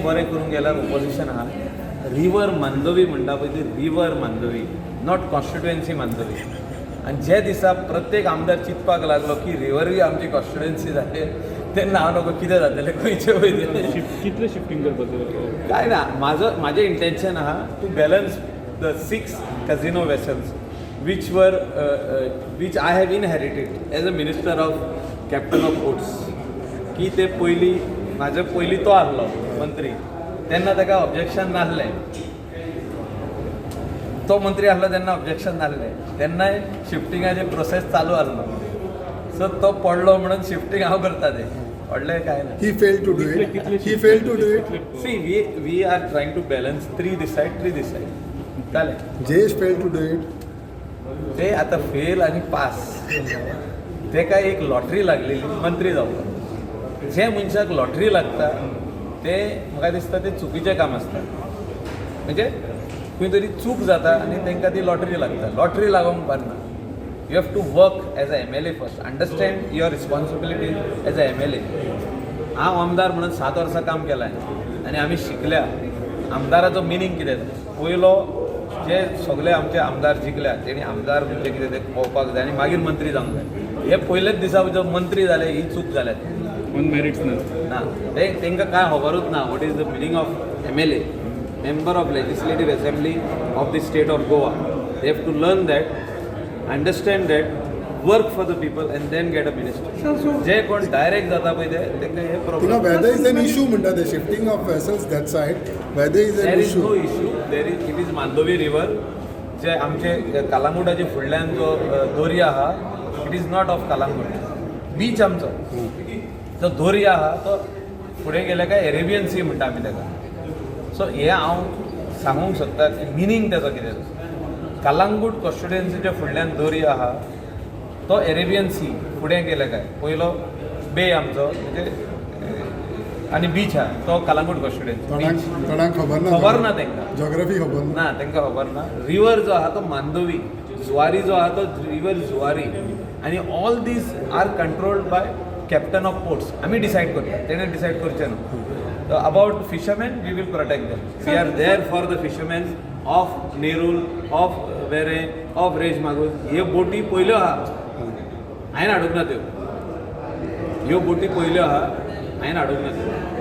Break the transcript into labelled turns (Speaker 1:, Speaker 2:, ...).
Speaker 1: बरें करूंक गेल्यार ओपोजिशन आहा रिवर मांदोवी म्हणटा पळय ती river Mandovi not constituency Mandovi आनी जे दिसा प्रत्येक आमदार चिंतपाक लागलो की रिवरूय आमची कॉन्स्टिट्युएन्सी जाले तेन्ना हांव नको कितें जातलें खंयचे वयतलें
Speaker 2: कितले शिफ्टिंग करपाचो
Speaker 1: काय ना म्हाजें इंटेंशन आहा to balance the 6 casino vessels which I have inherited as a minister of captain of ports की ते म्हाजे पयलीं तो आहलो मंत्री तेन्ना ताका ऑब्जेक्शन नासलें तो मंत्री आहलो तेन्ना ऑब्जेक्शन नासलें तेन्नाय शिफ्टिंगाचे प्रोसेस चालू आहलो सो तो पडलो म्हणून शिफ्टिंग हांव करता तें व्हडलें काय ना
Speaker 3: He failed to do it. He failed to do it.
Speaker 1: See we are trying to balance 3 this side जालें
Speaker 3: Jayesh failed to do it.
Speaker 1: ते आतां फेल आनी पास तेका एक लॉटरी लागलेली मंत्री जावपाक जे मनशाक लॉटरी लागता ते म्हाका दिसता ते चुकीचें काम आसता म्हणजे खंय तरी चूक जाता आनी तांकां ती लॉटरी लागता लॉटरी लागोंक पारना you have to work as a MLA first understand your responsibility as a MLA हांव आमदार म्हणून 7 वर्सां काम केलां आनी आमी शिकल्या आमदाराचो मिनींग कितें पयलो जे सगळे आमचे आमदार जिखल्या तेणी आमदार म्हणजे कितें तें पळोवपाक जाय आनी मागीर मंत्री जावंक जाय हे पयलेच दिसा जो मंत्री जाले ही चूक जाल्यात
Speaker 2: ऑन मेरिट्स
Speaker 1: ना तांकां कांय खबरूच ना what is the meaning of MLA member of legislative assembly of the state of Goa they have to learn that understand that work for the people and then get a minister जे कोण direct जाता पळय ते तांकां हे problem
Speaker 3: Whether is an issue म्हणटा the shifting of vessels that side. Whether is an
Speaker 1: There is no
Speaker 3: issue.
Speaker 1: issue. It is Mandovi river जे आमचे कालांगुटाचे फुडल्यान जो दोर्या आहा it is not of Calangute beach आमचो जो दोर्या आहा तो फुडें गेले काय एरेबियन सी म्हणटा आमी ताका सो हे हांव सांगूंक सोदता की मिनींग तेजो कितें कालांगूट कॉन्स्टिट्युएन्सीच्या फुडल्यान दोर्या आहा तो एरेबियन सी फुडें गेले काय पयलो बे आमचो म्हणजे आनी बीच आहा तो कालांगूट कॉन्स्टिट्युएन्सी
Speaker 3: कोणाक खबर
Speaker 1: ना तांकां
Speaker 3: Geography खबर ना.
Speaker 1: ना तांकां खबर ना रिवर जो आहा तो मांदोवी जुवारी जो आहा तो रिवर जुवारी आनी all these are controlled by captain of ports आमी डिसायड करता तेणे डिसायड करचें न्हू about fisherman we will protect them we are there for the fisherman of Nerul of Verem of Reis Magos ह्यो बोटी पयल्यो आहा हांवें हाडूंक ना त्यो ह्यो बोटी पयल्यो आहा हांवें हाडूंक ना त्यो